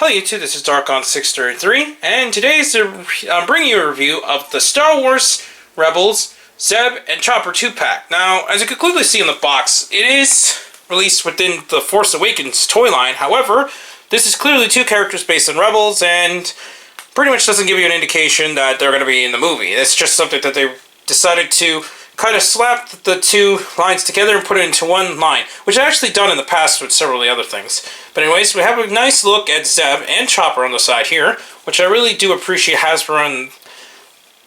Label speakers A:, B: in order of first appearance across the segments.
A: Hello YouTube, this is Darkon633, and today's I'm bringing you a review of the Star Wars Rebels Zeb and Chopper 2-pack. Now, as you can clearly see in the box, it is released within the Force Awakens toy line. However, this is clearly two characters based on Rebels, and pretty much doesn't give you an indication that they're going to be in the movie. It's just something that they decided to kind of slap the two lines together and put it into one line, which I've actually done in the past with several of the other things. But anyways, we have a nice look at Zeb and Chopper on the side here, which I really do appreciate Hasbro and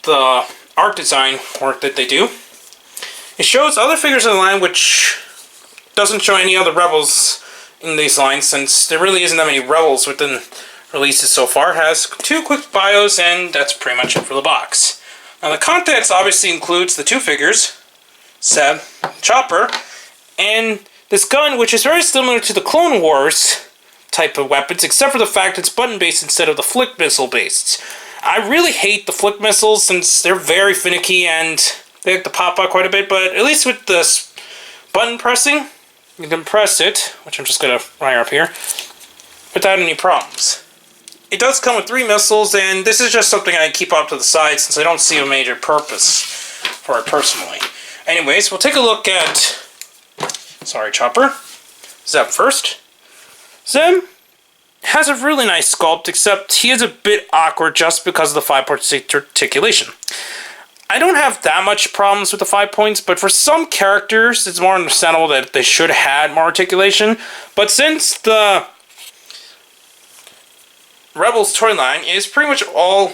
A: the art design work that they do. It shows other figures in the line, which doesn't show any other Rebels in these lines, since there really isn't that many Rebels within releases so far. It has two quick bios, and that's pretty much it for the box. Now the contents obviously includes the two figures, Zeb, Chopper, and this gun, which is very similar to the Clone Wars type of weapons, except for the fact it's button-based instead of the flick missile-based. I really hate the flick missiles since they're very finicky and they like to pop out quite a bit, but at least with this button pressing, you can press it, which I'm just going to wire up here, without any problems. It does come with 3 missiles, and this is just something I keep off to the side since I don't see a major purpose for it personally. Anyways, we'll take a look at, Chopper. Zeb first. Zeb has a really nice sculpt, except he is a bit awkward just because of the 5-point articulation. I don't have that much problems with the 5 points, but for some characters, it's more understandable that they should have had more articulation. But since the Rebels toy line is pretty much all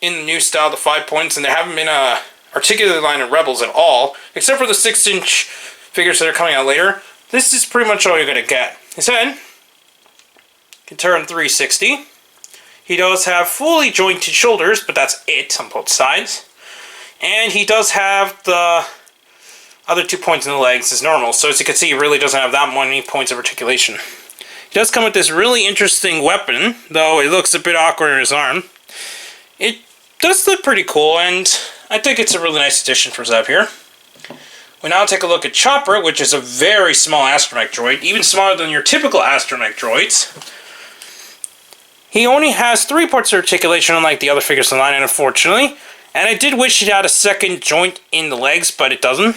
A: in the new style, the 5 points, and there haven't been a articulated line of Rebels at all, except for the 6-inch figures that are coming out later. This is pretty much all you're going to get. His head can turn 360. He does have fully jointed shoulders, but that's it on both sides. And he does have the other 2 points in the legs as normal, so as you can see, he really doesn't have that many points of articulation. He does come with this really interesting weapon, though it looks a bit awkward in his arm. It does look pretty cool, and I think it's a really nice addition for Zeb here. We now take a look at Chopper, which is a very small astromech droid, even smaller than your typical astromech droids. He only has 3 parts of articulation, unlike the other figures in the line, unfortunately. And I did wish it had a second joint in the legs, but it doesn't.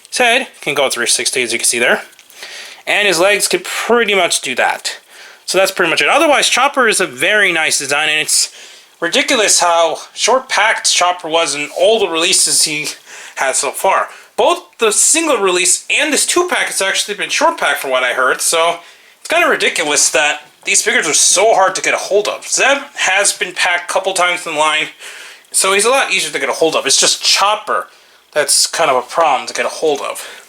A: His head can go 360, as you can see there. And his legs could pretty much do that. So that's pretty much it. Otherwise, Chopper is a very nice design, and it's ridiculous how short-packed Chopper was in all the releases he had so far. Both the single release and this 2-pack has actually been short-packed from what I heard, so it's kind of ridiculous that these figures are so hard to get a hold of. Zeb has been packed a couple times in the line, so he's a lot easier to get a hold of. It's just Chopper that's kind of a problem to get a hold of.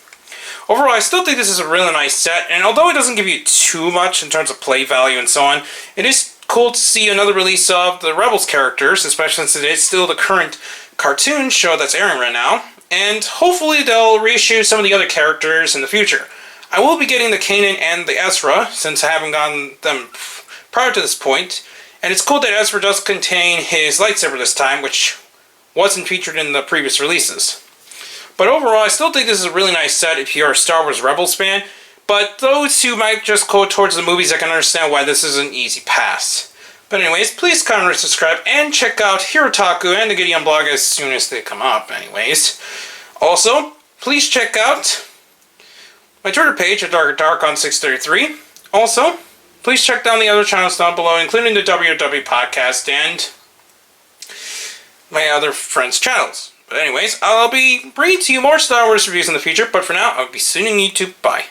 A: Overall, I still think this is a really nice set, and although it doesn't give you too much in terms of play value and so on, it is cool to see another release of the Rebels characters, especially since it is still the current cartoon show that's airing right now, and hopefully they'll reissue some of the other characters in the future. I will be getting the Kanan and the Ezra, since I haven't gotten them prior to this point, and it's cool that Ezra does contain his lightsaber this time, which wasn't featured in the previous releases. But overall, I still think this is a really nice set if you're a Star Wars Rebels fan, but those who might just go towards the movies, I can understand why this is an easy pass. But anyways, please comment, subscribe, and check out Hirotaku and the Gideon blog as soon as they come up, anyways. Also, please check out my Twitter page at Darkon633. Also, please check down the other channels down below, including the WW podcast and my other friends' channels. But anyways, I'll be bringing to you more Star Wars reviews in the future, but for now, I'll be seeing you. Bye.